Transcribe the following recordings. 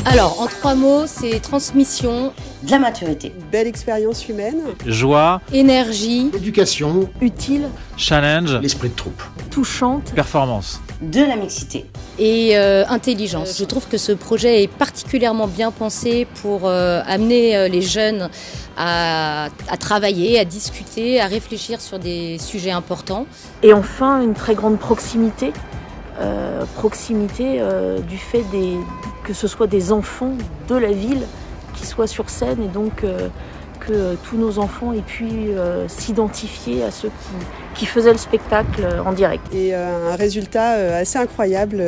Alors, en 3 mots, c'est transmission, de la maturité, belle expérience humaine, joie, énergie, éducation, utile, challenge, l'esprit de troupe, touchante, performance de la mixité et intelligence. Je trouve que ce projet est particulièrement bien pensé pour amener les jeunes à travailler, à discuter, à réfléchir sur des sujets importants. et enfin une très grande proximité. Du fait que ce soit des enfants de la ville qui soient sur scène et donc que tous nos enfants aient pu s'identifier à ceux qui faisaient le spectacle en direct. et un résultat assez incroyable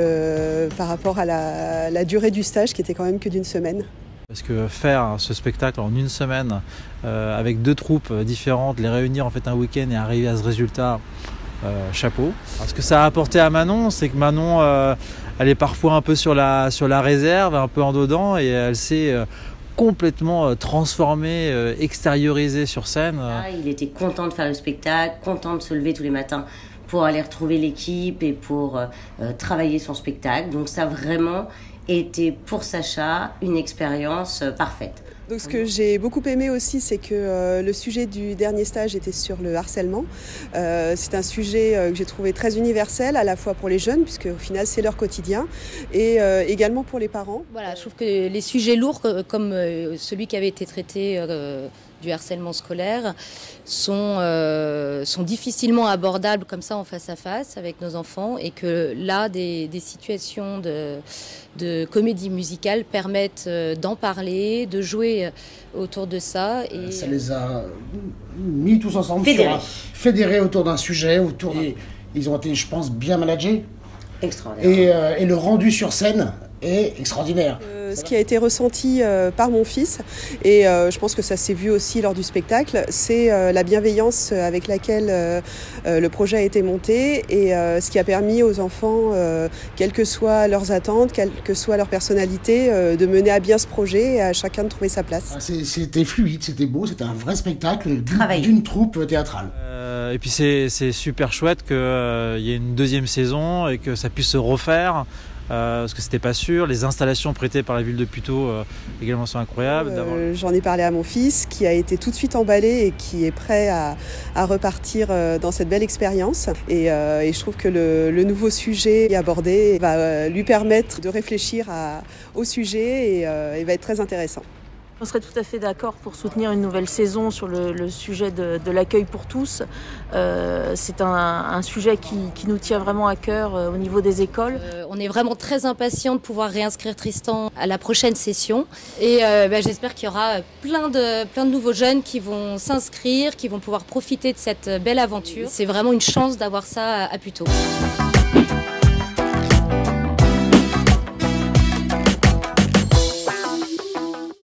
par rapport à la durée du stage qui était quand même que d'1 semaine. Parce que faire ce spectacle en 1 semaine avec 2 troupes différentes, les réunir en fait un week-end et arriver à ce résultat, chapeau. Alors, ce que ça a apporté à Manon, c'est que Manon, elle est parfois un peu sur la réserve, un peu en dedans, et elle s'est complètement transformée, extériorisée sur scène. Il était content de faire le spectacle, content de se lever tous les matins pour aller retrouver l'équipe et pour travailler son spectacle. Donc ça a vraiment été pour Sacha une expérience parfaite. Donc ce que j'ai beaucoup aimé aussi, c'est que le sujet du dernier stage était sur le harcèlement. C'est un sujet que j'ai trouvé très universel, à la fois pour les jeunes, puisque au final c'est leur quotidien, et également pour les parents. Voilà, je trouve que les sujets lourds, comme celui qui avait été traité du harcèlement scolaire, sont difficilement abordables comme ça en face à face avec nos enfants, et que là, des situations de comédie musicale permettent d'en parler, de jouer autour de ça. Et ça les a mis tous ensemble, Fédérés autour d'un sujet, ils ont été, je pense, bien managés. Extraordinaire. Et le rendu sur scène est extraordinaire. Ce qui a été ressenti par mon fils, et je pense que ça s'est vu aussi lors du spectacle, c'est la bienveillance avec laquelle le projet a été monté, et ce qui a permis aux enfants, quelles que soient leurs attentes, quelle que soit leur personnalité, de mener à bien ce projet et à chacun de trouver sa place. C'était fluide, c'était beau, c'était un vrai spectacle d'une troupe théâtrale. Et puis c'est super chouette qu'il y ait une 2e saison et que ça puisse se refaire. Parce que c'était pas sûr. Les installations prêtées par la ville de Puteaux également sont incroyables. J'en ai parlé à mon fils qui a été tout de suite emballé et qui est prêt à repartir dans cette belle expérience. Et je trouve que le nouveau sujet abordé va lui permettre de réfléchir au sujet et va être très intéressant. On serait tout à fait d'accord pour soutenir une nouvelle saison sur le sujet de l'accueil pour tous. C'est un sujet qui nous tient vraiment à cœur au niveau des écoles. On est vraiment très impatients de pouvoir réinscrire Tristan à la prochaine session. Et j'espère qu'il y aura plein de nouveaux jeunes qui vont s'inscrire, qui vont pouvoir profiter de cette belle aventure. C'est vraiment une chance d'avoir ça à Puteaux.